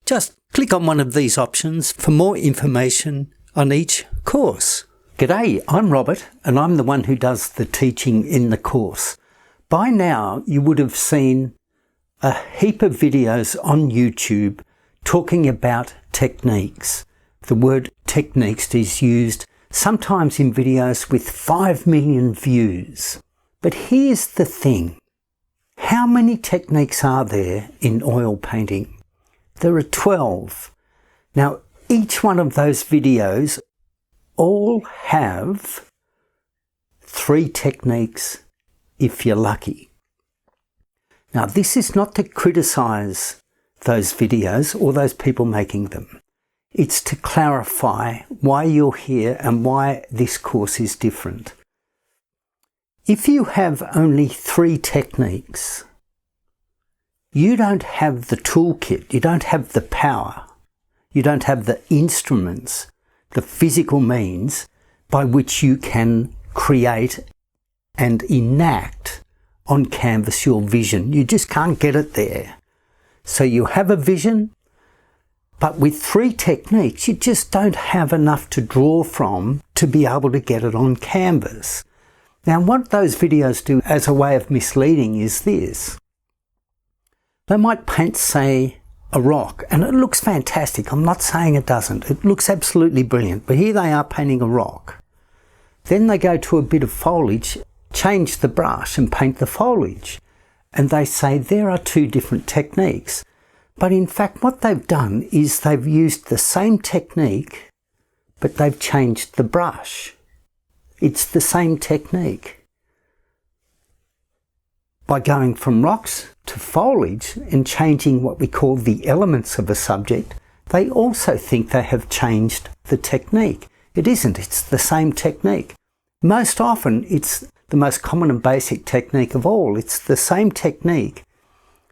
Just click on one of these options for more information on each course. G'day, I'm Robert and I'm the one who does the teaching in the course. By now you would have seen a heap of videos on YouTube talking about techniques. The word techniques is used sometimes in videos with 5 million views. But here's the thing. How many techniques are there in oil painting? There are 12. Now, each one of those videos all have 3 techniques if you're lucky. Now, this is not to criticize those videos or those people making them. It's to clarify why you're here and why this course is different. If you have only 3 techniques, you don't have the toolkit, you don't have the power, you don't have the instruments, the physical means by which you can create and enact on canvas your vision. You just can't get it there. So you have a vision, but with 3 techniques, you just don't have enough to draw from to be able to get it on canvas. Now, what those videos do as a way of misleading is this. They might paint, say, a rock, and it looks fantastic. I'm not saying it doesn't. It looks absolutely brilliant, but here they are painting a rock. Then they go to a bit of foliage, change the brush and paint the foliage. And they say there are 2 different techniques. But in fact, what they've done is they've used the same technique, but they've changed the brush. It's the same technique. By going from rocks to foliage and changing what we call the elements of a subject, they also think they have changed the technique. It isn't, it's the same technique. Most often, it's the most common and basic technique of all. It's the same technique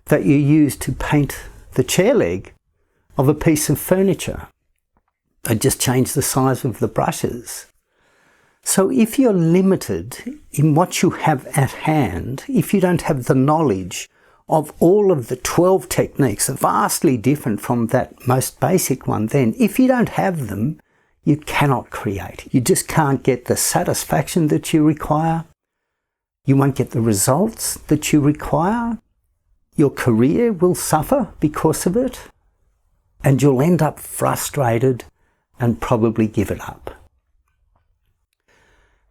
that you use to paint the chair leg of a piece of furniture. They just change the size of the brushes. So if you're limited in what you have at hand, if you don't have the knowledge of all of the 12 techniques, vastly different from that most basic one, then if you don't have them, you cannot create. You just can't get the satisfaction that you require. You won't get the results that you require. Your career will suffer because of it, and you'll end up frustrated and probably give it up.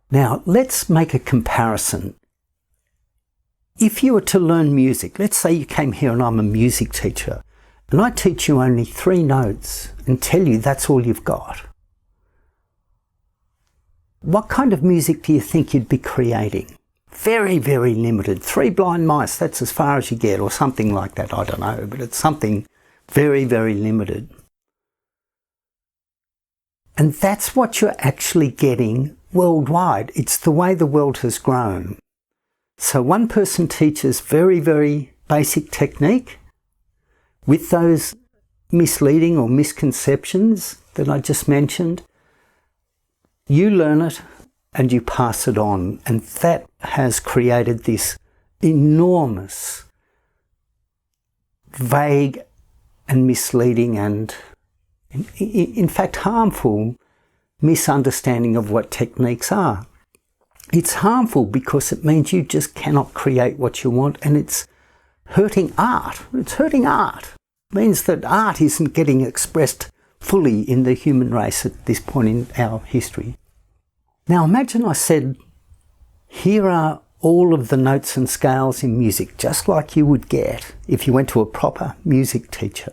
Now, let's make a comparison. If you were to learn music, let's say you came here and I'm a music teacher, and I teach you only 3 notes and tell you that's all you've got. What kind of music do you think you'd be creating? Very, very limited. 3 blind mice, that's as far as you get, or something like that, I don't know, but it's something very, very limited. And that's what you're actually getting worldwide. It's the way the world has grown. So one person teaches very, very basic technique with those misleading or misconceptions that I just mentioned. You learn it and you pass it on, and that has created this enormous, vague and misleading and, in fact, harmful misunderstanding of what techniques are. It's harmful because it means you just cannot create what you want, and it's hurting art. It's hurting art. It means that art isn't getting expressed fully in the human race at this point in our history. Now imagine I said, here are all of the notes and scales in music, just like you would get if you went to a proper music teacher.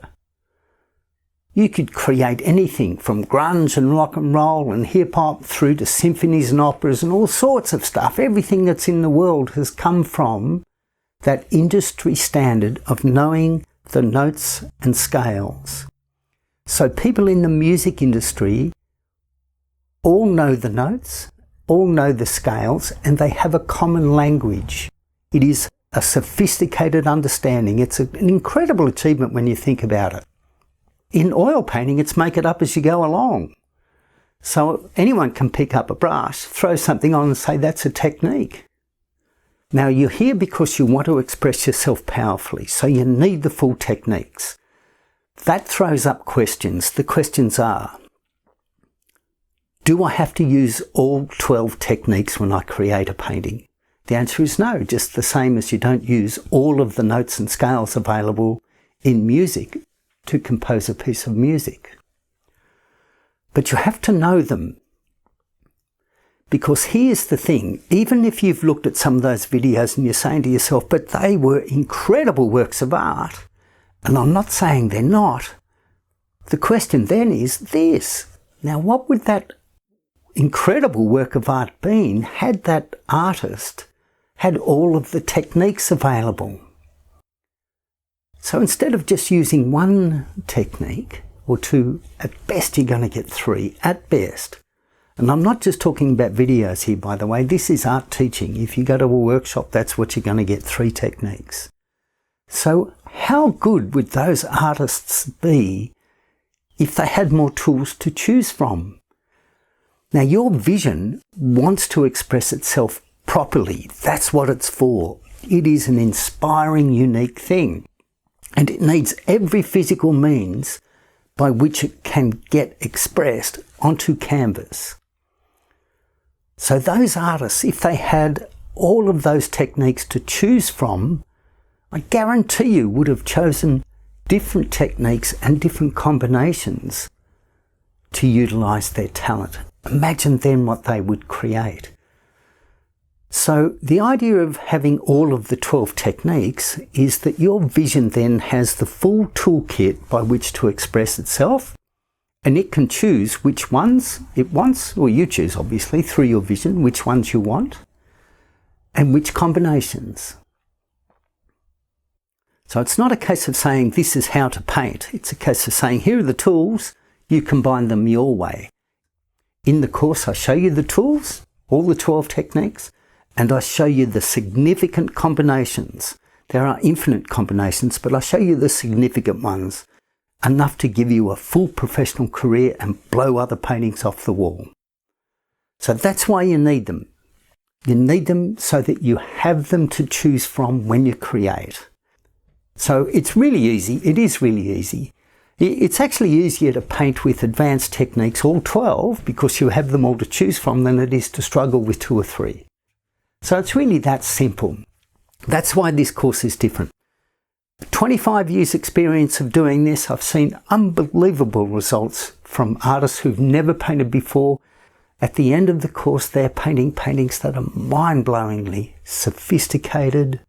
You could create anything from grunge and rock and roll and hip hop through to symphonies and operas and all sorts of stuff. Everything that's in the world has come from that industry standard of knowing the notes and scales. So people in the music industry all know the notes, all know the scales, and they have a common language. It is a sophisticated understanding. It's an incredible achievement when you think about it. In oil painting, it's make it up as you go along. So anyone can pick up a brush, throw something on and say that's a technique. Now you're here because you want to express yourself powerfully, so you need the full techniques. That throws up questions. The questions are, do I have to use all 12 techniques when I create a painting? The answer is no, just the same as you don't use all of the notes and scales available in music to compose a piece of music. But you have to know them. Because here's the thing, even if you've looked at some of those videos and you're saying to yourself, but they were incredible works of art, and I'm not saying they're not, the question then is this. Now, what would that incredible work of art been had that artist had all of the techniques available? So instead of just using one technique or two, at best you're going to get three, at best. And I'm not just talking about videos here, by the way. This is art teaching. If you go to a workshop, that's what you're going to get, 3 techniques. So how good would those artists be if they had more tools to choose from? Now, your vision wants to express itself properly. That's what it's for. It is an inspiring, unique thing. And it needs every physical means by which it can get expressed onto canvas. So those artists, if they had all of those techniques to choose from, I guarantee you would have chosen different techniques and different combinations to utilise their talent. Imagine then what they would create. So the idea of having all of the 12 techniques is that your vision then has the full toolkit by which to express itself, and it can choose which ones it wants, or you choose obviously through your vision which ones you want and which combinations. So it's not a case of saying this is how to paint. It's a case of saying here are the tools, you combine them your way. In the course I show you the tools, all the 12 techniques, and I show you the significant combinations. There are infinite combinations, but I show you the significant ones, enough to give you a full professional career and blow other paintings off the wall. So that's why you need them. You need them so that you have them to choose from when you create. So it's really easy. It is really easy. It's actually easier to paint with advanced techniques, all 12, because you have them all to choose from, than it is to struggle with 2 or 3. So it's really that simple. That's why this course is different. 25 years experience of doing this, I've seen unbelievable results from artists who've never painted before. At the end of the course, they're painting paintings that are mind-blowingly sophisticated,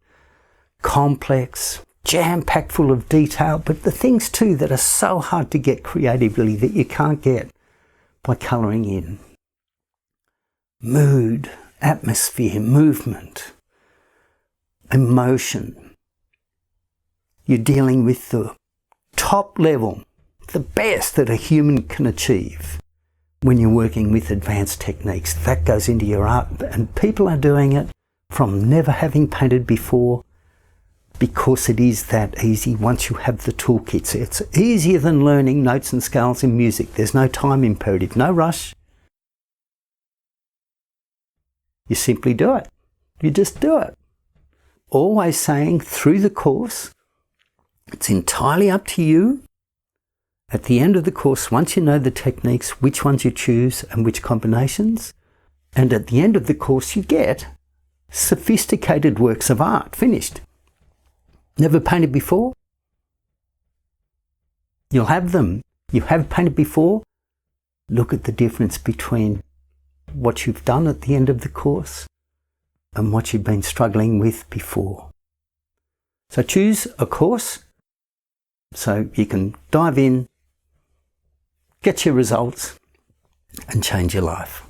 complex, jam-packed full of detail, but the things too that are so hard to get creatively that you can't get by colouring in. Mood, atmosphere, movement, emotion. You're dealing with the top level, the best that a human can achieve when you're working with advanced techniques. That goes into your art, and people are doing it from never having painted before because it is that easy once you have the toolkits. It's easier than learning notes and scales in music. There's no time imperative, no rush. You simply do it. You just do it. Always saying through the course, it's entirely up to you. At the end of the course, once you know the techniques, which ones you choose and which combinations, and at the end of the course you get sophisticated works of art finished. Never painted before? You'll have them. You have painted before? Look at the difference between what you've done at the end of the course and what you've been struggling with before. So choose a course so you can dive in, get your results and change your life.